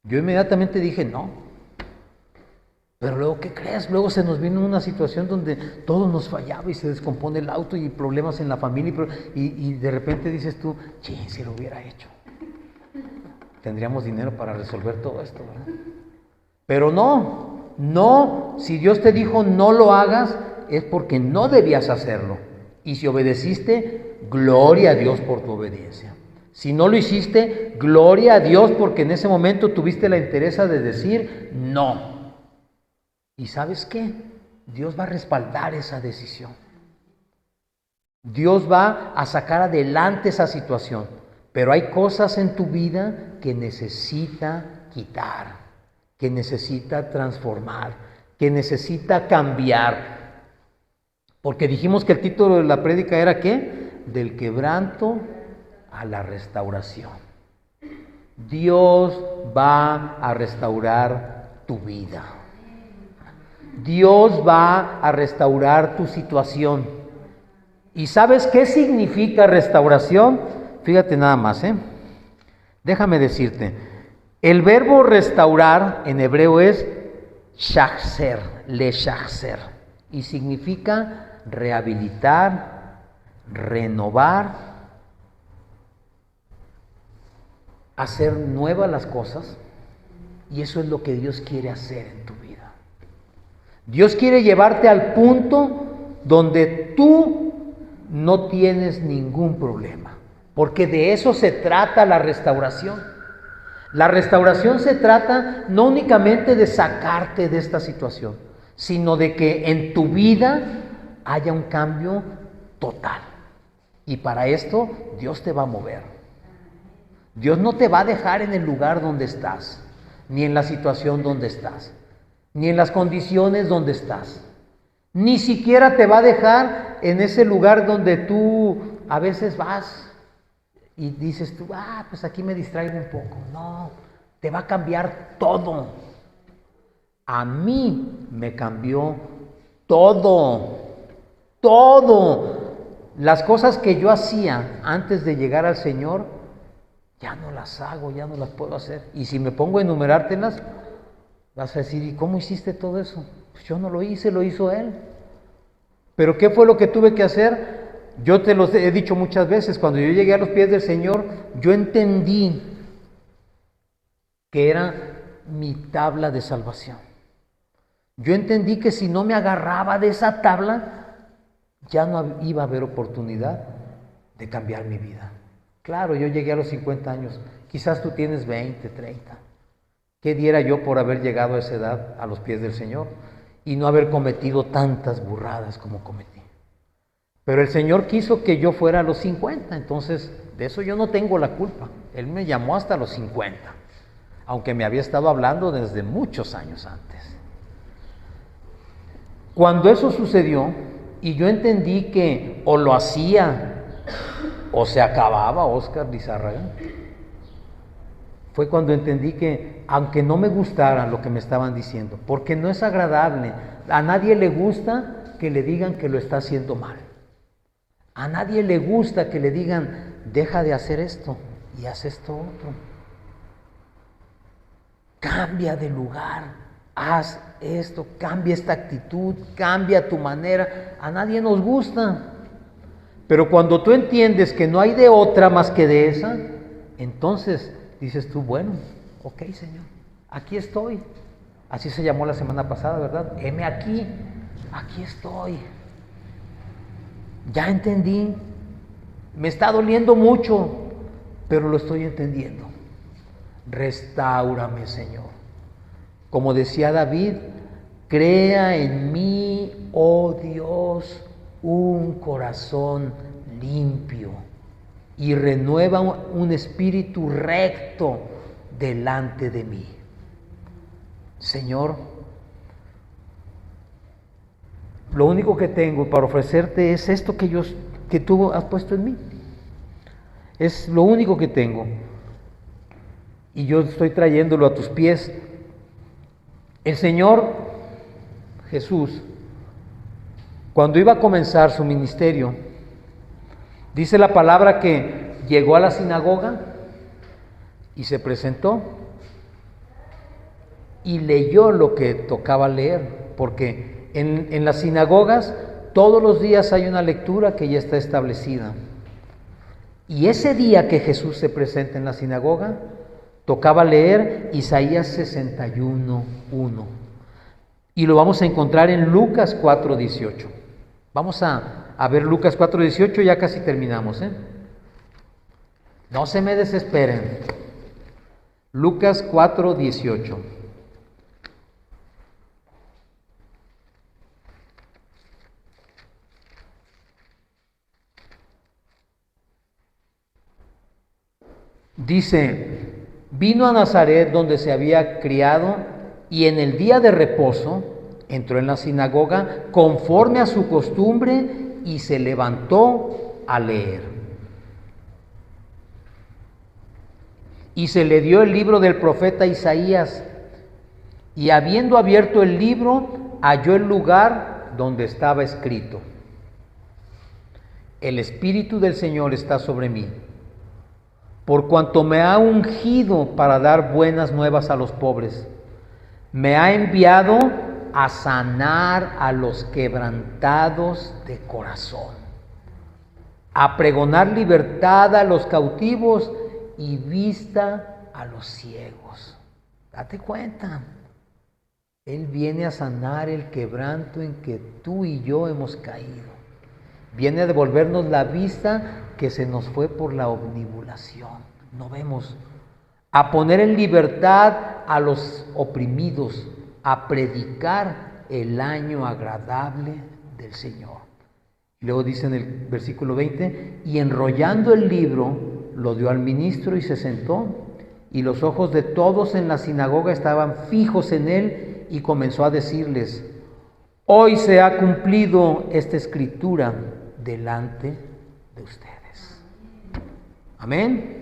Yo inmediatamente dije no, pero luego ¿qué crees? Luego se nos vino una situación donde todo nos fallaba y se descompone el auto y problemas en la familia y de repente dices tú, si lo hubiera hecho, tendríamos dinero para resolver todo esto, ¿verdad? Pero no, si Dios te dijo no lo hagas es porque no debías hacerlo. Y si obedeciste, gloria a Dios por tu obediencia. Si no lo hiciste, gloria a Dios, porque en ese momento tuviste la entereza de decir no. ¿Y sabes qué? Dios va a respaldar esa decisión. Dios va a sacar adelante esa situación. Pero hay cosas en tu vida que necesita quitar, que necesita transformar, que necesita cambiar. Porque dijimos que el título de la prédica era ¿qué? Del quebranto a la restauración. Dios va a restaurar tu vida. Dios va a restaurar tu situación. ¿Y sabes qué significa restauración? Fíjate nada más, Déjame decirte. El verbo restaurar en hebreo es shachzer, leshachzer, y significa rehabilitar, renovar, hacer nuevas las cosas, y eso es lo que Dios quiere hacer en tu vida. Dios quiere llevarte al punto donde tú no tienes ningún problema, porque de eso se trata la restauración. La restauración se trata no únicamente de sacarte de esta situación, sino de que en tu vida haya un cambio total. Y para esto Dios te va a mover. Dios no te va a dejar en el lugar donde estás, ni en la situación donde estás, ni en las condiciones donde estás. Ni siquiera te va a dejar en ese lugar donde tú a veces vas y dices tú, pues aquí me distraigo un poco. No, te va a cambiar todo. A mí me cambió todo, todo. Las cosas que yo hacía antes de llegar al Señor, ya no las hago, ya no las puedo hacer. Y si me pongo a enumerártelas, vas a decir, ¿y cómo hiciste todo eso? Pues yo no lo hice, lo hizo Él. ¿Pero qué fue lo que tuve que hacer? Yo te los he dicho muchas veces, cuando yo llegué a los pies del Señor, yo entendí que era mi tabla de salvación. Yo entendí que si no me agarraba de esa tabla, ya no iba a haber oportunidad de cambiar mi vida. Claro, yo llegué a los 50 años, quizás tú tienes 20, 30. ¿Qué diera yo por haber llegado a esa edad a los pies del Señor y no haber cometido tantas burradas como cometí? Pero el Señor quiso que yo fuera a los 50, entonces de eso yo no tengo la culpa. Él me llamó hasta los 50, aunque me había estado hablando desde muchos años antes. Cuando eso sucedió y yo entendí que o lo hacía o se acababa Óscar Lizárraga, fue cuando entendí que aunque no me gustara lo que me estaban diciendo, porque no es agradable, a nadie le gusta que le digan que lo está haciendo mal. A nadie le gusta que le digan, deja de hacer esto y haz esto otro. Cambia de lugar, haz esto, cambia esta actitud, cambia tu manera. A nadie nos gusta. Pero cuando tú entiendes que no hay de otra más que de esa, entonces dices tú, bueno, ok, Señor, aquí estoy. Así se llamó la semana pasada, ¿verdad? Heme aquí, aquí estoy. Ya entendí, me está doliendo mucho, pero lo estoy entendiendo. Restáurame, Señor. Como decía David, crea en mí, oh Dios, un corazón limpio y renueva un espíritu recto delante de mí. Señor, lo único que tengo para ofrecerte es esto que tú has puesto en mí. Es lo único que tengo. Y yo estoy trayéndolo a tus pies. El Señor Jesús, cuando iba a comenzar su ministerio, dice la palabra que llegó a la sinagoga y se presentó y leyó lo que tocaba leer, porque en las sinagogas todos los días hay una lectura que ya está establecida. Y ese día que Jesús se presenta en la sinagoga, tocaba leer Isaías 61:1. Y lo vamos a encontrar en Lucas 4:18. Vamos a ver Lucas 4:18, ya casi terminamos. No se me desesperen. Lucas 4:18. Dice, vino a Nazaret donde se había criado y en el día de reposo entró en la sinagoga conforme a su costumbre y se levantó a leer. Y se le dio el libro del profeta Isaías y habiendo abierto el libro halló el lugar donde estaba escrito: El Espíritu del Señor está sobre mí, por cuanto me ha ungido para dar buenas nuevas a los pobres. Me ha enviado a sanar a los quebrantados de corazón, a pregonar libertad a los cautivos y vista a los ciegos. Date cuenta, Él viene a sanar el quebranto en que tú y yo hemos caído. Viene a devolvernos la vista que se nos fue por la omnibulación. No vemos. A poner en libertad a los oprimidos, a predicar el año agradable del Señor. Luego dice en el versículo 20, y enrollando el libro, lo dio al ministro y se sentó, y los ojos de todos en la sinagoga estaban fijos en él, y comenzó a decirles: hoy se ha cumplido esta escritura delante de ustedes. Amén.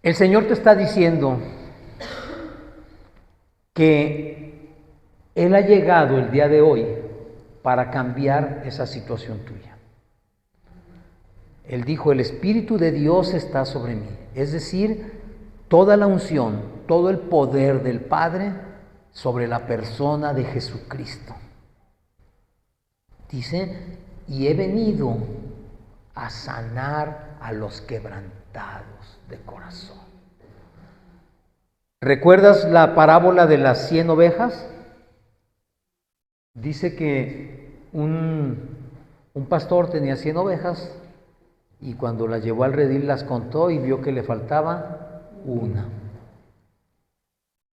El Señor te está diciendo que Él ha llegado el día de hoy para cambiar esa situación tuya. Él dijo: el Espíritu de Dios está sobre mí. Es decir, toda la unción, todo el poder del Padre sobre la persona de Jesucristo. Dice, y he venido a sanar a los quebrantados de corazón. ¿Recuerdas la parábola de las 100 ovejas? Dice que un pastor tenía 100 ovejas y cuando las llevó al redil las contó y vio que le faltaba una.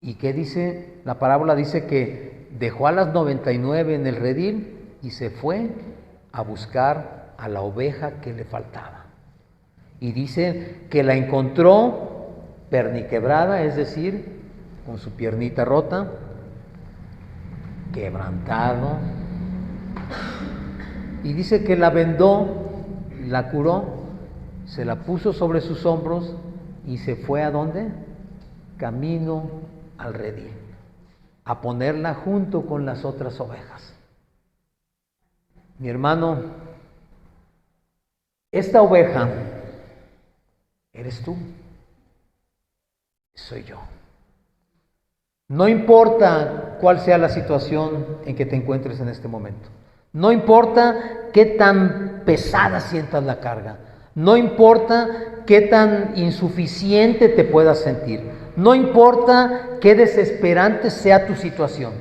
¿Y qué dice? La parábola dice que dejó a las 99 en el redil y se fue a buscar a la oveja que le faltaba. Y dice que la encontró perniquebrada, es decir, con su piernita rota, quebrantado. Y dice que la vendó, la curó, se la puso sobre sus hombros y se fue ¿a dónde? Camino al redil, a ponerla junto con las otras ovejas. Mi hermano, esta oveja eres tú, soy yo. No importa cuál sea la situación en que te encuentres en este momento. No importa qué tan pesada sientas la carga. No importa qué tan insuficiente te puedas sentir. No importa qué desesperante sea tu situación.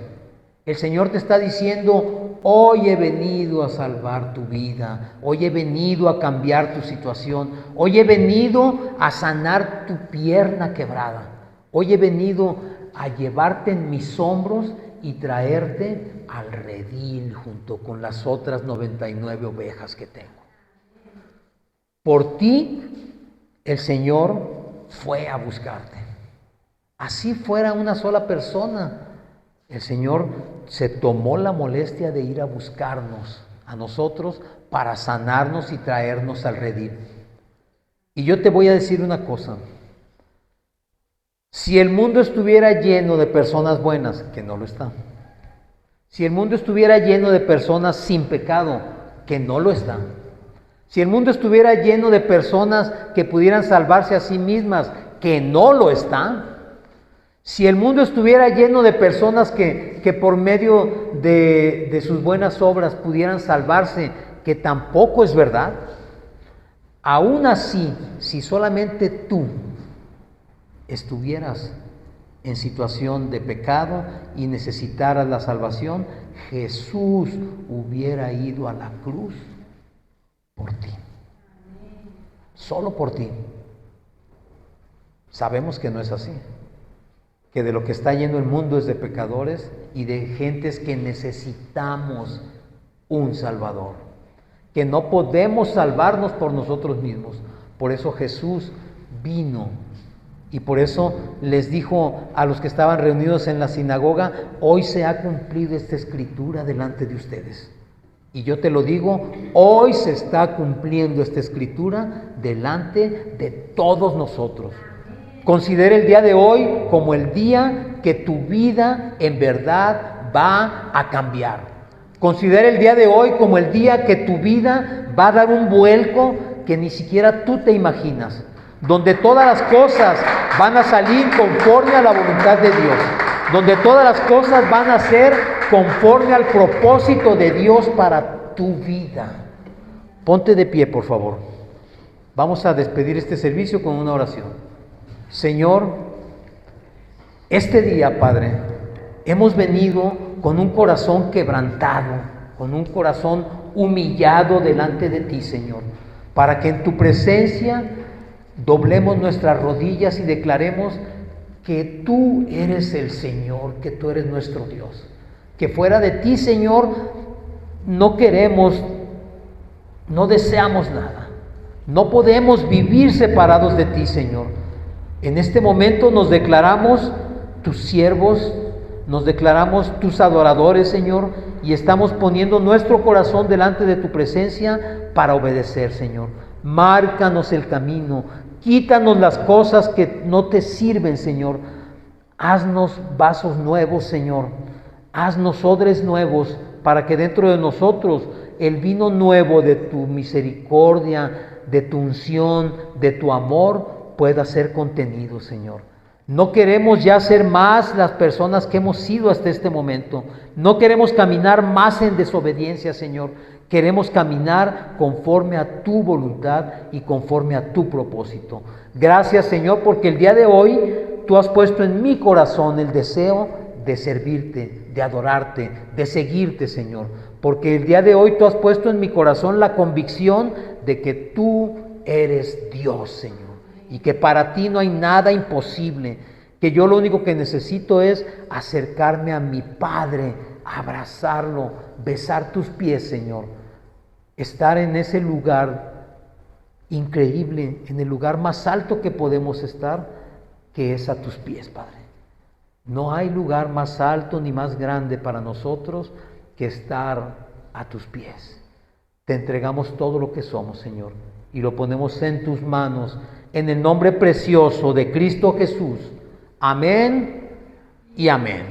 El Señor te está diciendo: hoy he venido a salvar tu vida. Hoy he venido a cambiar tu situación. Hoy he venido a sanar tu pierna quebrada. Hoy he venido a llevarte en mis hombros y traerte al redil junto con las otras 99 ovejas que tengo. Por ti el Señor fue a buscarte. Así fuera una sola persona, el Señor se tomó la molestia de ir a buscarnos a nosotros para sanarnos y traernos al redil. Y yo te voy a decir una cosa: si el mundo estuviera lleno de personas buenas, que no lo está, si el mundo estuviera lleno de personas sin pecado, que no lo está, si el mundo estuviera lleno de personas que pudieran salvarse a sí mismas, que no lo está, si el mundo estuviera lleno de personas que por medio de sus buenas obras pudieran salvarse, que tampoco es verdad, aún así, si solamente tú estuvieras en situación de pecado y necesitaras la salvación, Jesús hubiera ido a la cruz por ti. solo por ti. Sabemos que no es así, que de lo que está lleno el mundo es de pecadores y de gentes que necesitamos un Salvador, que no podemos salvarnos por nosotros mismos. Por eso Jesús vino y por eso les dijo a los que estaban reunidos en la sinagoga: hoy se ha cumplido esta escritura delante de ustedes. Y yo te lo digo, hoy se está cumpliendo esta escritura delante de todos nosotros. Considera el día de hoy como el día que tu vida en verdad va a cambiar. Considera el día de hoy como el día que tu vida va a dar un vuelco que ni siquiera tú te imaginas, donde todas las cosas van a salir conforme a la voluntad de Dios, donde todas las cosas van a ser conforme al propósito de Dios para tu vida. Ponte de pie, por favor. Vamos a despedir este servicio con una oración. Señor, este día, Padre, hemos venido con un corazón quebrantado, con un corazón humillado delante de ti, Señor, para que en tu presencia doblemos nuestras rodillas y declaremos que tú eres el Señor, que tú eres nuestro Dios, que fuera de ti, Señor, no queremos, no deseamos nada, no podemos vivir separados de ti, Señor. En este momento nos declaramos tus siervos, nos declaramos tus adoradores, Señor, y estamos poniendo nuestro corazón delante de tu presencia para obedecer, Señor. Márcanos el camino, quítanos las cosas que no te sirven, Señor. Haznos vasos nuevos, Señor. Haznos odres nuevos para que dentro de nosotros el vino nuevo de tu misericordia, de tu unción, de tu amor pueda ser contenido, Señor. No queremos ya ser más las personas que hemos sido hasta este momento. No queremos caminar más en desobediencia, Señor. Queremos caminar conforme a tu voluntad y conforme a tu propósito. Gracias, Señor, porque el día de hoy tú has puesto en mi corazón el deseo de servirte, de adorarte, de seguirte, Señor. Porque el día de hoy tú has puesto en mi corazón la convicción de que tú eres Dios, Señor. Y que para ti no hay nada imposible, que yo lo único que necesito es acercarme a mi Padre, abrazarlo, besar tus pies, Señor, estar en ese lugar increíble, en el lugar más alto que podemos estar, que es a tus pies, Padre. No hay lugar más alto ni más grande para nosotros que estar a tus pies. Te entregamos todo lo que somos, Señor, y lo ponemos en tus manos, en el nombre precioso de Cristo Jesús. Amén y amén.